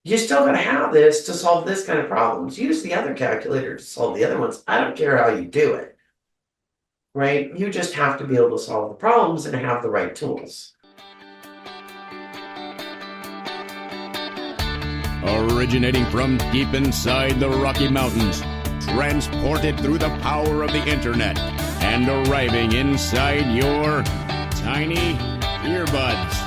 you still got to have this to solve this kind of problems. Use the other calculator to solve the other ones. I don't care how you do it, right? You just have to be able to solve the problems and have the right tools. Originating from deep inside the Rocky Mountains, transported through the power of the internet, and arriving inside your tiny earbuds.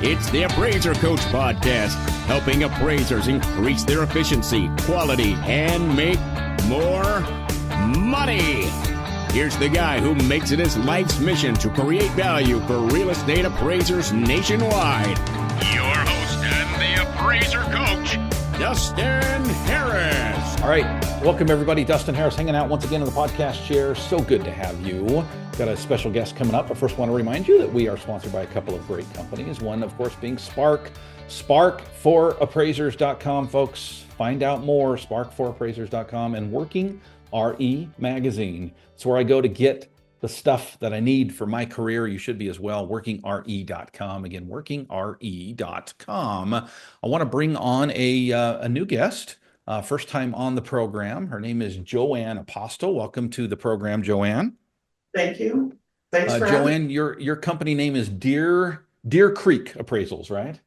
It's the Appraiser Coach Podcast, helping appraisers increase their efficiency, quality, and make more money. Here's the guy who makes it his life's mission to create value for real estate appraisers nationwide. Your host and the Appraiser Coach, Dustin Harris. All right, welcome everybody. Dustin Harris hanging out once again in the podcast chair. So good to have you. Got a special guest coming up, but first want to remind you that we are sponsored by a couple of great companies. One, of course, being Spark. Spark4appraisers.com, folks. Find out more, spark4appraisers.com, and Working RE Magazine. It's where I go to get the stuff that I need for my career. You should be as well. WorkingRE.com. Again, WorkingRE.com. I want to bring on a new guest. First time on the program. Her name is Joanne Apostle. Welcome to the program, Joanne. Thank you. Thanks for Joanne, your company name is Deer Creek Appraisals, right?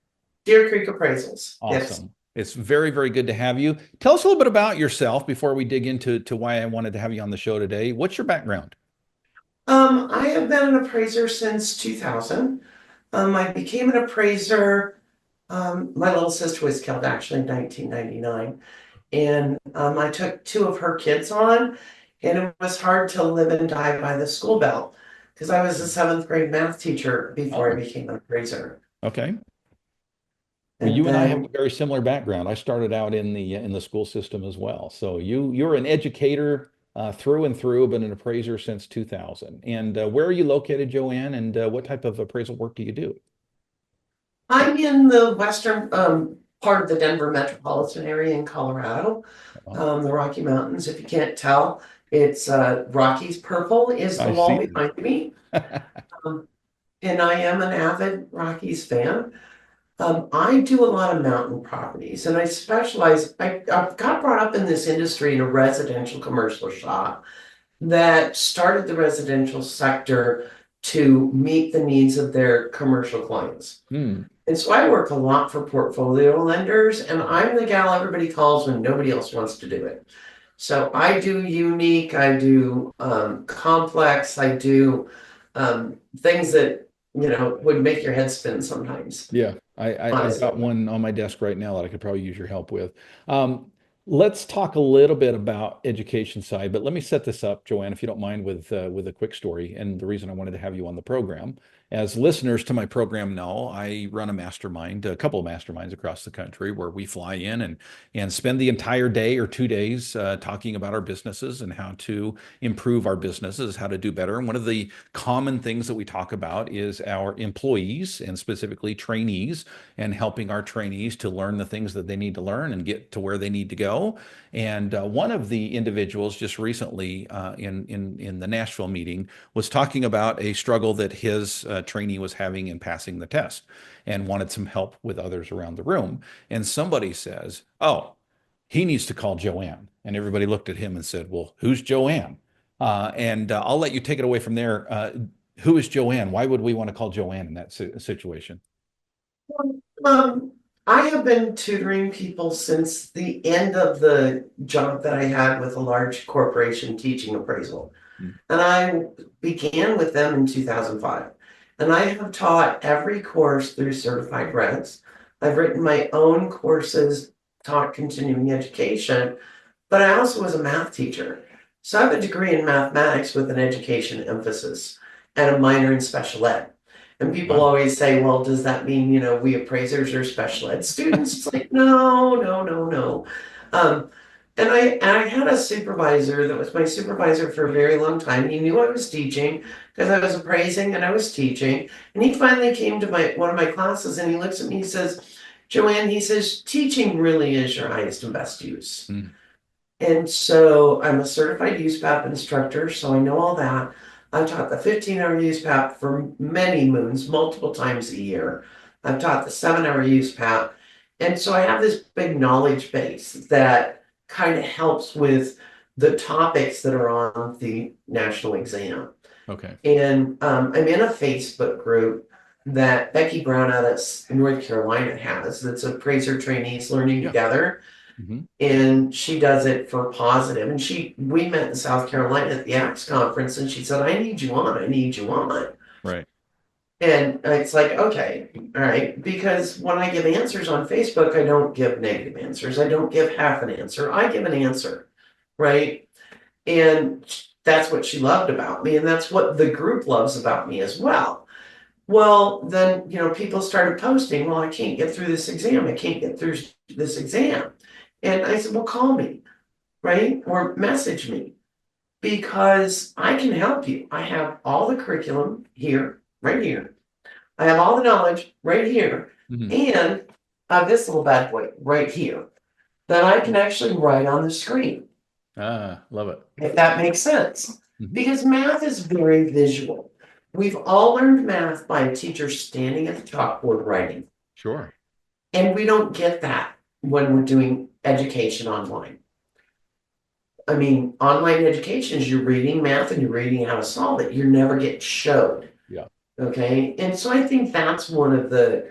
Deer Creek Appraisals. Awesome. Yes. It's very, very good to have you. Tell us a little bit about yourself before we dig into why I wanted to have you on the show today. What's your background? I have been an appraiser since 2000. I became an appraiser. My little sister was killed actually in 1999. And I took two of her kids on, and it was hard to live and die by the school bell because I was a seventh grade math teacher before I became an appraiser. Okay. Well, you and I have a very similar background. I started out in the school system as well. So you're an educator through and through, but an appraiser since 2000. And where are you located, Joanne? And what type of appraisal work do you do? I'm in the western part of the Denver metropolitan area in Colorado, the Rocky Mountains. If you can't tell, it's Rockies purple is the wall behind me. And I am an avid Rockies fan. I do a lot of mountain properties, and I specialize. I got brought up in this industry in a residential commercial shop that started the residential sector to meet the needs of their commercial clients. And so I work a lot for portfolio lenders, and I'm the gal everybody calls when nobody else wants to do it. So I do unique, I do complex, I do things that, would make your head spin sometimes. Yeah, I've got one on my desk right now that I could probably use your help with. Let's talk a little bit about education side, but let me set this up, Joanne, if you don't mind, with a quick story. And the reason I wanted to have you on the program, as listeners to my program know, I run a mastermind, a couple of masterminds across the country where we fly in and spend the entire day or 2 days talking about our businesses and how to improve our businesses, how to do better. And one of the common things that we talk about is our employees and specifically trainees, and helping our trainees to learn the things that they need to learn and get to where they need to go. And one of the individuals just recently in the Nashville meeting was talking about a struggle that his trainee was having in passing the test and wanted some help with others around the room. And somebody says, "Oh, he needs to call Joanne." And everybody looked at him and said, "Well, who's Joanne?" I'll let you take it away from there. Who is Joanne? Why would we want to call Joanne in that situation? I have been tutoring people since the end of the job that I had with a large corporation teaching appraisal. And I began with them in 2005. And I have taught every course through certified regs. I've written my own courses, taught continuing education, but I also was a math teacher. So I have a degree in mathematics with an education emphasis and a minor in special ed. And people always say, well, does that mean, we appraisers are special ed students? It's like, no. And I had a supervisor that was my supervisor for a very long time. He knew I was teaching because I was appraising and I was teaching. And he finally came to one of my classes and he looks at me, he says, "Joanne," he says, "teaching really is your highest and best use." And so I'm a certified USPAP instructor, so I know all that. I taught the 15-hour USPAP for many moons, multiple times a year. I've taught the 7-hour USPAP. And so I have this big knowledge base that kind of helps with the topics that are on the national exam. Okay. And I'm in a Facebook group that Becky Brown out of North Carolina has, that's appraiser trainees learning Yeah. together. Mhm. And she does it for positive. And we met in South Carolina at the ACTS conference, and she said, I need you on, I need you on. Right. And it's like, okay, all right, because when I give answers on Facebook, I don't give negative answers. I don't give half an answer. I give an answer, right? And that's what she loved about me, and that's what the group loves about me as well. Well, then, people started posting, well, I can't get through this exam. I can't get through this exam. And I said, well, call me, right? Or message me, because I can help you. I have all the curriculum here, right here. I have all the knowledge right here. Mhm. And I have this little bad boy right here that I can actually write on the screen, Ah, love it. if that makes sense. Mhm. Because math is very visual. We've all learned math by a teacher standing at the chalkboard writing. Sure. And we don't get that when we're doing education online. I mean, online education is you're reading math and you're reading how to solve it. You never get showed. Yeah. Okay. And so I think that's one of the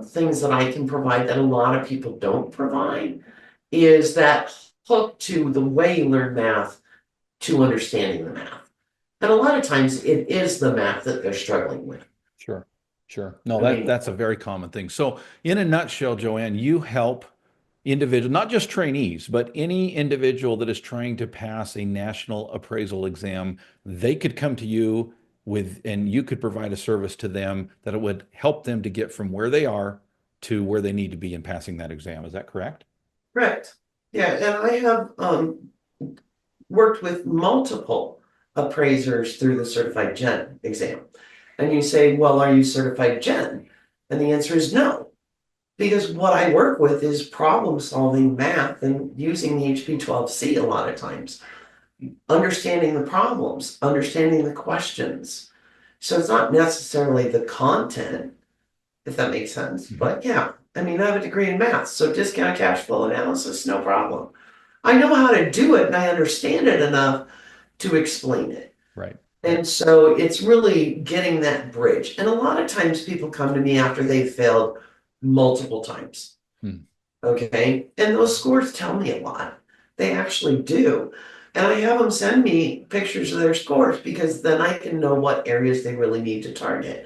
things that I can provide that a lot of people don't provide, is that hook to the way you learn math to understanding the math. And a lot of times it is the math that they're struggling with. Sure. Sure. No, I mean, that's a very common thing. So in a nutshell, Joanne, you help individual, not just trainees, but any individual that is trying to pass a national appraisal exam, they could come to you with, and you could provide a service to them that it would help them to get from where they are to where they need to be in passing that exam. Is that correct? correct. Yeah, and I have worked with multiple appraisers through the certified gen exam. And you say, well, are you certified gen? And the answer is no. Because what I work with is problem solving math and using the HP12C a lot of times. Understanding the problems, understanding the questions. So it's not necessarily the content, if that makes sense. Mhm. But yeah, I mean, I have a degree in math, so discounted cash flow analysis, no problem. I know how to do it and I understand it enough to explain it. Right. And so it's really getting that bridge. And a lot of times people come to me after they've failed multiple times. Hmm. Okay. And those scores tell me a lot. They actually do. And I have them send me pictures of their scores, because then I can know what areas they really need to target.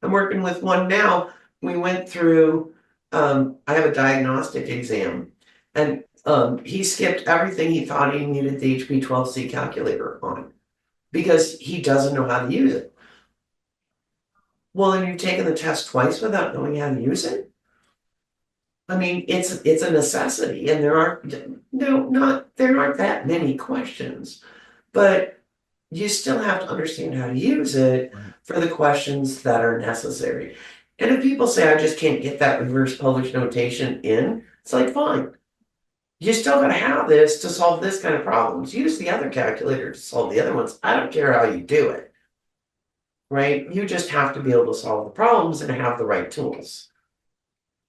I'm working with one now. We went through, I have a diagnostic exam, and he skipped everything he thought he needed the HB12C calculator on, because he doesn't know how to use it. Well, then you've taken the test twice without knowing how to use it. I mean, it's a necessity, and there aren't that many questions, but you still have to understand how to use it Right. for the questions that are necessary. And if people say, I just can't get that reverse published notation in, it's like, fine. You still gotta have this to solve this kind of problems. Use the other calculator to solve the other ones. I don't care how you do it. Right? You just have to be able to solve the problems and have the right tools.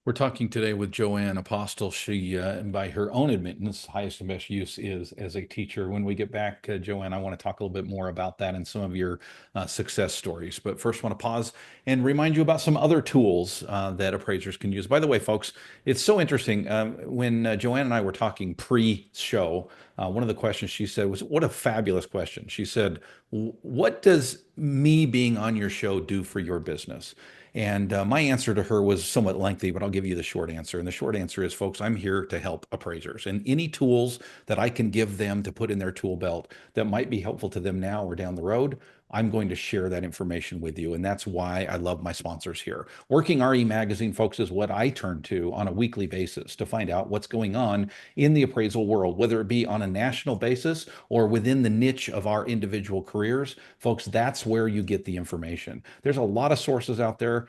We're talking today with Joanne Apostle. She, by her own admittance, highest and best use is as a teacher. When we get back, Joanne, I want to talk a little bit more about that and some of your success stories. But first, I want to pause and remind you about some other tools that appraisers can use. By the way, folks, it's so interesting. When Joanne and I were talking pre-show, one of the questions she said was, what a fabulous question. She said, what does me being on your show do for your business? And my answer to her was somewhat lengthy, but I'll give you the short answer. And the short answer is, folks, I'm here to help appraisers, and any tools that I can give them to put in their tool belt that might be helpful to them now or down the road, I'm going to share that information with you. And that's why I love my sponsors here. Working RE Magazine, folks, is what I turn to on a weekly basis to find out what's going on in the appraisal world, whether it be on a national basis or within the niche of our individual careers. Folks, that's where you get the information. There's a lot of sources out there.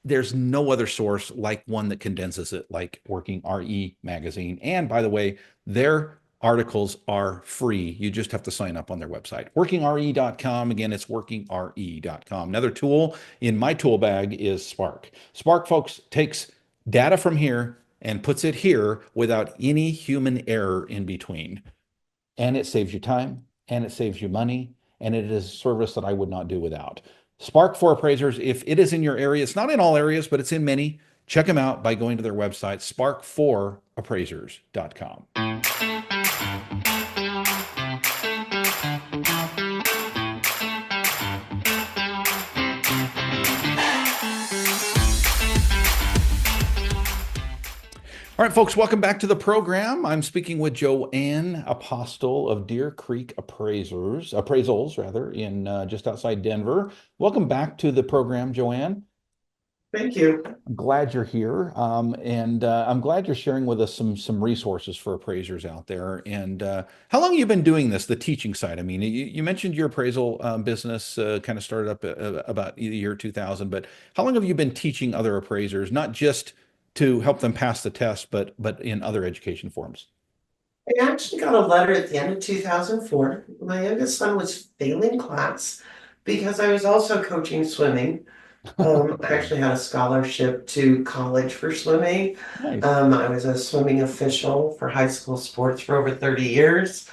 There's no other source like one that condenses it, like Working RE Magazine. And by the way, their articles are free. You just have to sign up on their website. WorkingRE.com. Again, it's WorkingRE.com. Another tool in my tool bag is Spark. Spark, folks, takes data from here and puts it here without any human error in between. And it saves you time and it saves you money. And it is a service that I would not do without. Spark for Appraisers, if it is in your area, it's not in all areas, but it's in many. Check them out by going to their website, spark4appraisers.com. All right, folks, welcome back to the program. I'm speaking with Joanne Apostle of Deer Creek Appraisals, in just outside Denver. Welcome back to the program, Joanne. Thank you. I'm glad you're here, and I'm glad you're sharing with us some resources for appraisers out there. And how long have you been doing this, the teaching side? I mean, you mentioned your appraisal business kind of started up about the year 2000, but how long have you been teaching other appraisers, not just to help them pass the test, but in other education forms? I actually got a letter at the end of 2004. My youngest son was failing class because I was also coaching swimming. I actually had a scholarship to college for swimming. Nice. I was a swimming official for high school sports for over 30 years.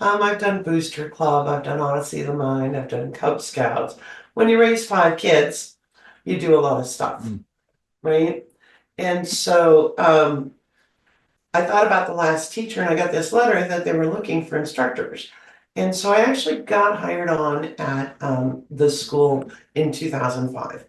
I've done Booster Club, I've done Odyssey of the Mind, I've done Cub Scouts. When you raise 5 kids, you do a lot of stuff, right? And so I thought about the last teacher and I got this letter that they were looking for instructors. And so I actually got hired on at the school in 2005.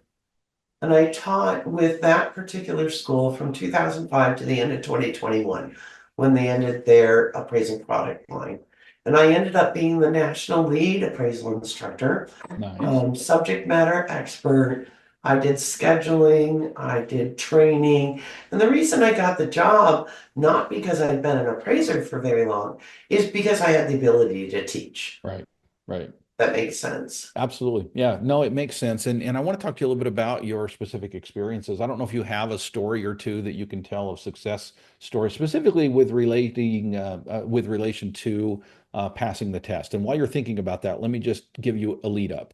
And I taught with that particular school from 2005 to the end of 2021 when they ended their appraisal product line. And I ended up being the national lead appraisal instructor, Nice. subject matter expert. I did scheduling, I did training. And the reason I got the job, not because I'd been an appraiser for very long, is because I had the ability to teach. Right, right. That makes sense. Absolutely. Yeah, no, it makes sense. And I want to talk to you a little bit about your specific experiences. I don't know if you have a story or two that you can tell of success stories, specifically with relation to passing the test. And while you're thinking about that, let me just give you a lead up.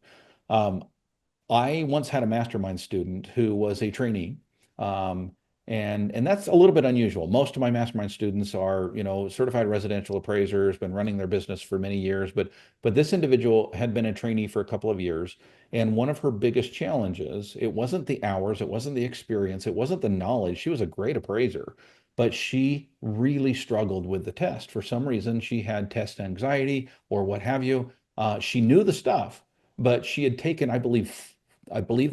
I once had a mastermind student who was a trainee. And that's a little bit unusual. Most of my mastermind students are, certified residential appraisers, been running their business for many years, but this individual had been a trainee for a couple of years. And one of her biggest challenges, it wasn't the hours, it wasn't the experience, it wasn't the knowledge. She was a great appraiser, but she really struggled with the test. For some reason, she had test anxiety or what have you. She knew the stuff, but she had taken, I believe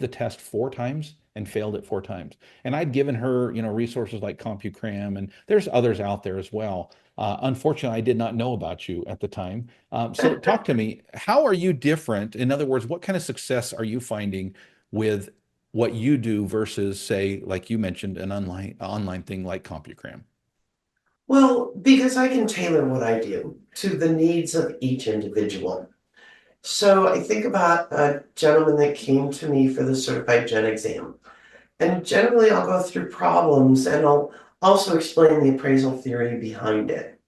the test 4 times and failed it 4 times. And I'd given her, resources like CompuCram, and there's others out there as well. Unfortunately, I did not know about you at the time. So talk to me, how are you different? In other words, what kind of success are you finding with what you do versus, say, like you mentioned, an online thing like CompuCram? Well, because I can tailor what I do to the needs of each individual. So I think about a gentleman that came to me for the certified gen exam. And generally I'll go through problems and I'll also explain the appraisal theory behind it,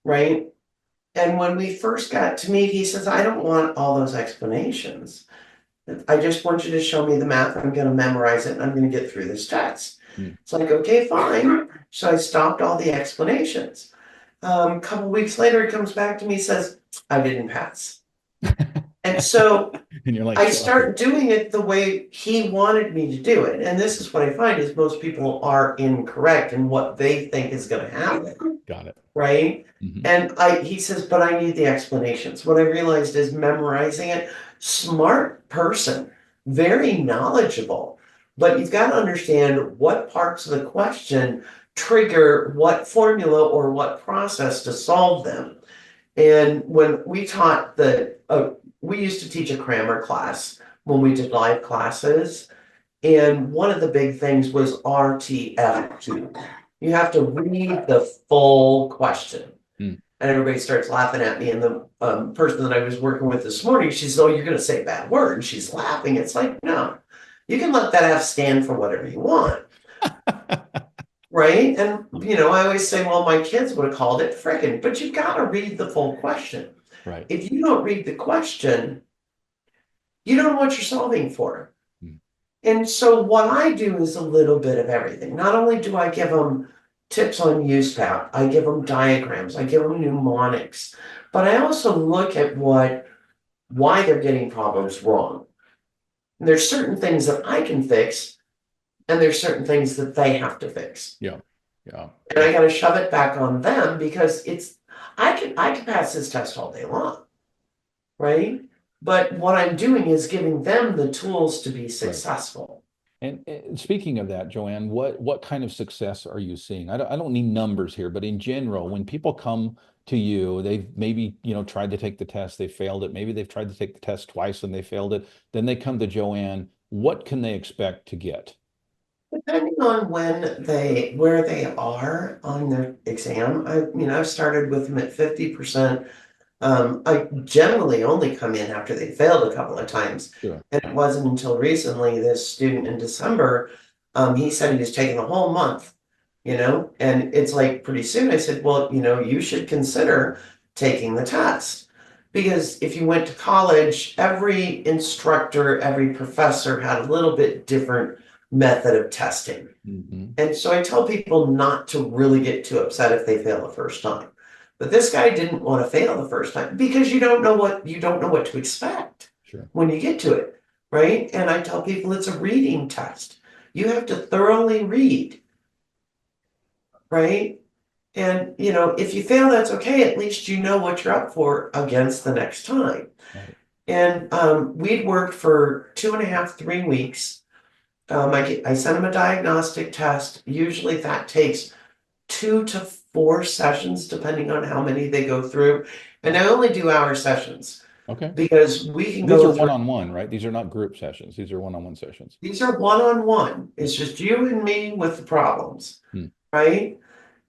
right? And when we first got to meet, he says, I don't want all those explanations. I just want you to show me the math. I'm going to memorize it and I'm going to get through this test. It's like, okay, fine. So I stopped all the explanations. A couple weeks later, he comes back to me and says, I didn't pass. And so And you're like, I start doing it the way he wanted me to do it. And this is what I find is most people are incorrect in what they think is going to happen. got it. Right. And he says, but I need the explanations. What I realized is memorizing it, smart person, very knowledgeable, but you've got to understand what parts of the question trigger what formula or what process to solve them. And when we taught we used to teach a grammar class when we did live classes. And one of the big things was RTF2. You have to read the full question. And everybody starts laughing at me. And the person that I was working with this morning, she says, oh, you're going to say a bad word. And she's laughing. It's like, no, you can let that F stand for whatever you want. Right. And, I always say, well, my kids would have called it frickin', but you've got to read the full question. Right. If you don't read the question, you don't know what you're solving for. And so what I do is a little bit of everything. Not only do I give them tips on USPAP, I give them diagrams, I give them mnemonics, but I also look at why they're getting problems wrong. And there's certain things that I can fix, and there's certain things that they have to fix. Yeah. Yeah. And I gotta shove it back on them because I can pass this test all day long, right? But what I'm doing is giving them the tools to be successful. And speaking of that, Joanne, what kind of success are you seeing? I don't need numbers here, but in general, when people come to you, they've maybe, tried to take the test, they failed it. Maybe they've tried to take the test twice and they failed it. Then they come to Joanne. What can they expect to get? Depending on where they are on their exam, I've started with them at 50%. I generally only come in after they failed a couple of times. Sure. And it wasn't until recently, this student in December, he said he was taking a whole month, and it's like pretty soon I said, well, you should consider taking the test. Because if you went to college, every instructor, every professor had a little bit different method of testing. Mm-hmm. And so I tell people not to really get too upset if they fail the first time. But this guy didn't want to fail the first time because you don't know what to expect. Sure. When you get to it, right? And I tell people it's a reading test. You have to thoroughly read, right? And if you fail, that's okay. At least you know what you're up for against the next time. Right. And we'd worked for 2.5, 3 weeks. I sent them a diagnostic test. Usually that takes 2 to 4 sessions, depending on how many they go through. And I only do hour sessions. Okay. Because we can These go are through. one-on-one, right? These are not group sessions. These are one-on-one sessions. These are one-on-one. It's just you and me with the problems, right?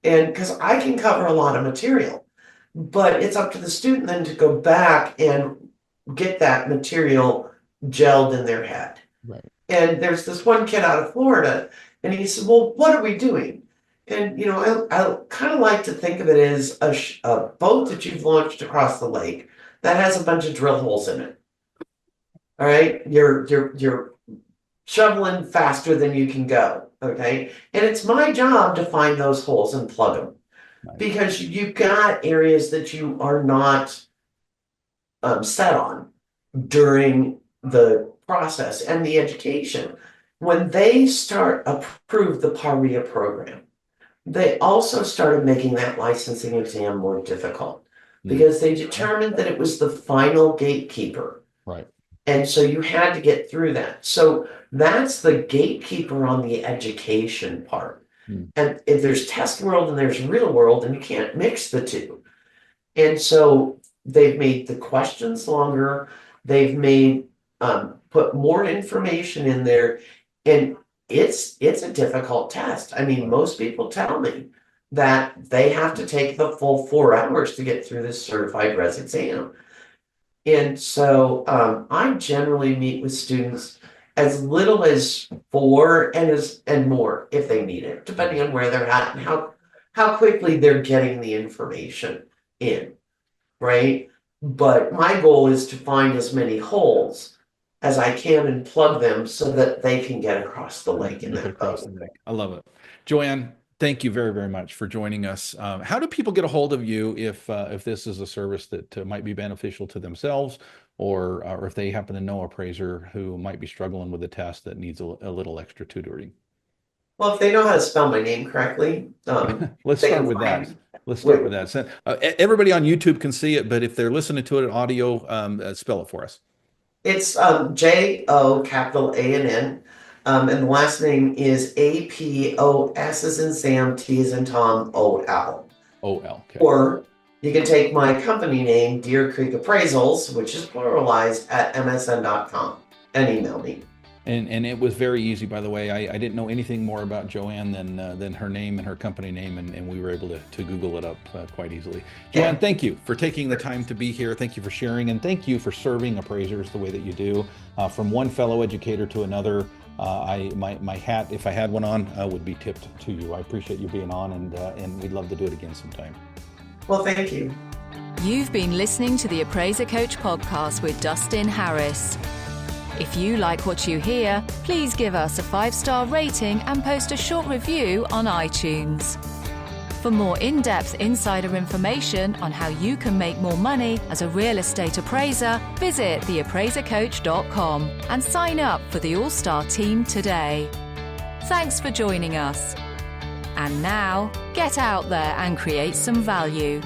And because I can cover a lot of material, but it's up to the student then to go back and get that material gelled in their head. Right. And there's this one kid out of Florida, and he said, well, what are we doing? And, I kind of like to think of it as a boat that you've launched across the lake that has a bunch of drill holes in it. All right. You're shoveling faster than you can go. Okay. And it's my job to find those holes and plug them. Nice. Because you've got areas that you are not set on during the process and the education. When they approve the PARIA program, they also started making that licensing exam more difficult because they determined that it was the final gatekeeper. Right. And so you had to get through that. So that's the gatekeeper on the education part. And if there's test world and there's real world, and you can't mix the two. And so they've made the questions longer. They've made put more information in there, and it's a difficult test. I mean, most people tell me that they have to take the full 4 hours to get through this certified res exam. And so I generally meet with students as little as 4 and more if they need it, depending on where they're at and how quickly they're getting the information in, right? But my goal is to find as many holes as I can and plug them so that they can get across the lake in that boat. I love it. Joanne, thank you very, very much for joining us. How do people get a hold of you if this is a service that might be beneficial to themselves, or if they happen to know a appraiser who might be struggling with a test that needs a little extra tutoring? Well, if they know how to spell my name correctly, let's start with that. Let's start with that. So, everybody on YouTube can see it, but if they're listening to it in audio, spell it for us. It's J-O capital A-N-N, and the last name is A-P-O-S as in Sam, T as in Tom, O-L. O-L, okay. Or you can take my company name, Deer Creek Appraisals, which is pluralized, at msn.com, and email me. And it was very easy, by the way. I didn't know anything more about Joanne than her name and her company name, and we were able to Google it up quite easily. Joanne, thank you for taking the time to be here. Thank you for sharing, and thank you for serving appraisers the way that you do. From one fellow educator to another, my hat, if I had one on, would be tipped to you. I appreciate you being on, and we'd love to do it again sometime. Well, thank you. You've been listening to the Appraiser Coach podcast with Dustin Harris. If you like what you hear, please give us a 5-star rating and post a short review on iTunes. For more in-depth insider information on how you can make more money as a real estate appraiser, visit theappraisercoach.com and sign up for the All-Star team today. Thanks for joining us. And now, get out there and create some value.